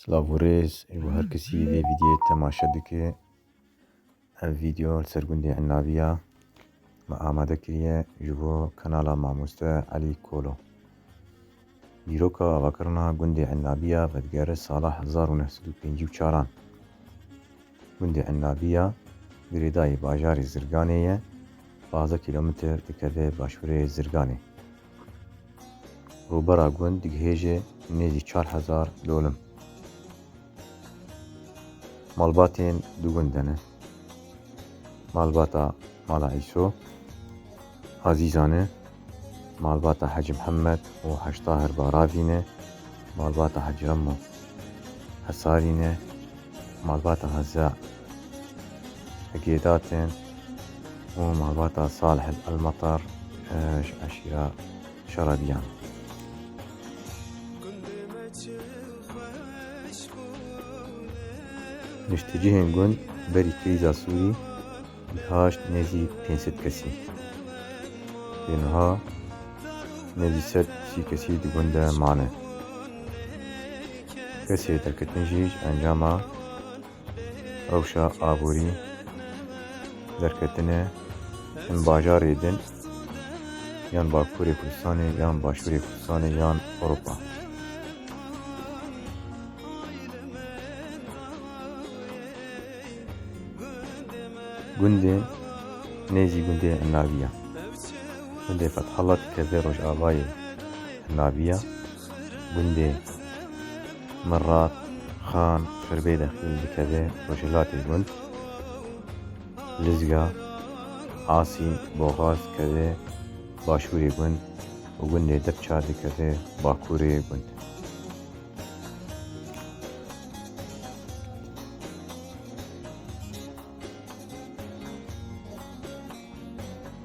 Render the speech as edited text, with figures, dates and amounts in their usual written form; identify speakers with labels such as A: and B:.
A: سلاڤورێز و هەر کەسی vê vîدیۆ تەماشە dike ev vîdeo li ser gundê Ennabiya me amade kiriye ji bo kanala Mamoste Elî Kolo. Dîroka avakirina gundê Ennabiya vedigere sala 1954. Gundê Ennabiya di rêdayê bajarê Zirganê ye, 12 kîlometr dikeve başûrê Zirganê. Rûbera gund digihêje nêzî 4000 lolim. Malbatên du gund de ne. Malbata Mala İso, Azîzan e, malbata Hacı Mihemed û Heştahir Baravî ne, malbata Hacı Remmo Hesarî ne, malbata Heza Gêdatên û malbata Salih El-Matar ji eşîra Şerediyan. Niştecihên gund berî krîza Sûrî dihaşt nêzî 500 kesî. Pênûha nêzî 130 kesî di gund de mane. Kesê derketin jî ji encama rewşa aborî derketinê hin bajarê din yan Bakurê Kurdistanê yan Başûrê Kurdistanê yan Ewropa. Gundê nêzî gundê Ennabiya. Gundê Fethallah dikeve Rojavayê Ennabiya. Gundê Mirat, Xan, Firbê Dexîl dikeve Rojhilatê gund. Lizga, Asî, Boğaz dikeve başûrê gund û gundê Depçar dikeve Bakurê gund.